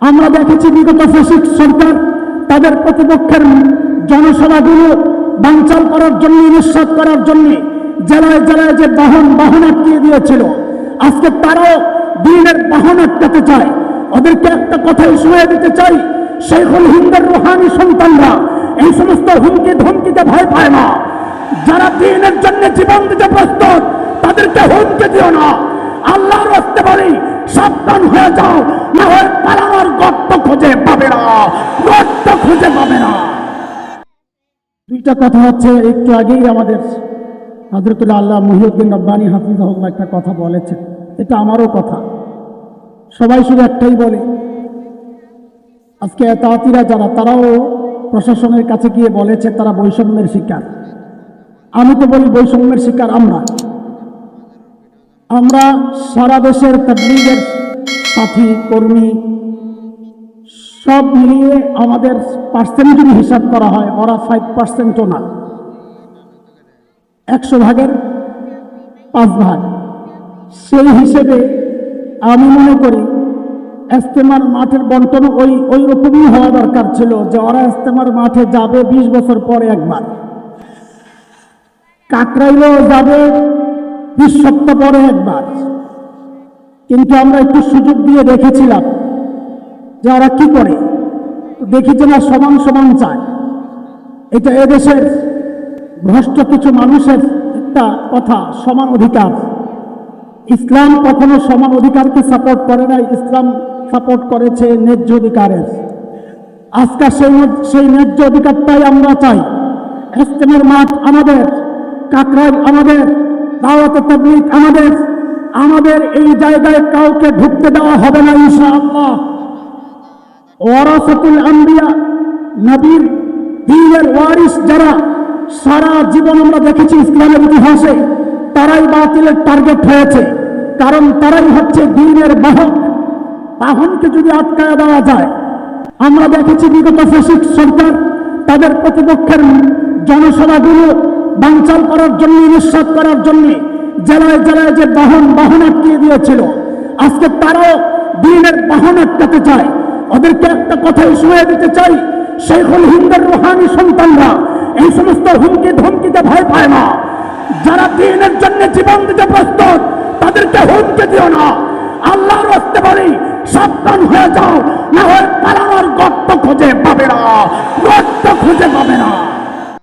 আমরা দেখেছি বিগত ফ্যাসিস্ট সরকার তাদের প্রতিপক্ষের জনসভাগুলো বানচাল করার জন্য, নিঃশ্বাস করার জন্য জেলায় জেলায় যে বাহন আটকিয়ে দিয়েছিল, আজকে তারাও দ্বীনের বাহন আটকাতে চায়। ওদেরকে একটা কথাই শুনিয়ে দিতে চাই, শেখুল হিন্দের রুহানি সন্তানরা এই সমস্ত হুমকি ধমকিতে ভয় পায় না। যারা দ্বীনের জন্য জীবন দিতে প্রস্তুত তাদেরকে হুমকি দিও না। আল্লাহর রাস্তে বলি, সাবধান হয়ে যাও, না হয় পালানোর গর্ত খুঁজে পাবে না, গর্ত খুঁজে পাবে না। দুইটা কথা হচ্ছে, একটু আগেই আমাদের হযরতুল আল্লাহ মুহিউদ্দিন রব্বানী হাফিজাহুল্লাহ একটা কথা বলেছে, এটা আমারও কথা। সবাই শুধু একটাই বলে, আজকে তাঁতিরা যারা, তারাও প্রশাসনের কাছে গিয়ে বলেছে তারা বৈষম্যের শিকার। আমি তো বলি বৈষম্যের শিকার আমরা সারা দেশের তাবলীগের সাথী কর্মী সব মিলিয়ে আমাদের পার্সেন্ট যদি হিসাব করা হয়, ওরা 5%ও না, 100 ভাগের 5 ভাগ। সেই হিসেবে আমি মনে করি ইজতেমার মাঠের বন্টন ওই রকমই হওয়া দরকার ছিল, যে ওরা ইজতেমার মাঠে যাবে 20 বছর পরে একবার, কাকরাইলেও যাবে 20 সপ্তাহ পরে একবার। কিন্তু আমরা একটু সুযোগ দিয়ে দেখেছিলাম যে ওরা কি করে, দেখি যে না সমান সমান চায়। এটা এদেশের ভ্রষ্ট কিছু মানুষের একটা কথা, সমান অধিকার। ইসলাম কখনো সমান অধিকারকে সাপোর্ট করে না, ইসলাম সাপোর্ট করেছে ন্যায্য অধিকারের। আজকে সেই ন্যায্য অধিকারটাই আমরা চাই। ইজতেমার মাঠ আমাদের, কাকরাইল আমাদের, দাওয়াতে তাবলীগ আমাদের এই জায়গায় কাউকে ঢুকতে দেওয়া হবে না ইনশাআল্লাহ। ওয়ারাসাতুল আম্বিয়া, নবীর দ্বীনের ওয়ারিস যারা, সারা জীবন আমরা দেখেছি ইসলামের ইতিহাসে তারাই বাতিলের টার্গেট হয়েছে, কারণ তারাই হচ্ছে দ্বীনের বাহক। বাহনকে যদি আটকায় দেওয়া যায়, আমরা দেখেছি বিগত ফ্যাসিস্ট সরকার তাদের প্রতিপক্ষের জনসভাগুলো বানচাল করার জন্য, নিঃশ্বাস করার জন্য জেলায় জেলায় যে বাহন আটকিয়ে দিয়েছিল, আজকে তারাও দ্বীনের বাহন আটকাতে চায়। ওদেরকে একটা কথাই শুনিয়ে দিতে চাই, শেখুল হিন্দের রুহানি সন্তানরা এই সমস্ত হুমকি ধমকিতে ভয় পায় না। যারা দ্বীনের জন্য জীবন দিতে প্রস্তুত তাদেরকে হুমকি দিও না। আল্লাহর রাস্তে বলি, সাবধান হয়ে যাও, না হয় পালানোর গর্ত খুঁজে পাবে না, গর্ত খুঁজে পাবে না।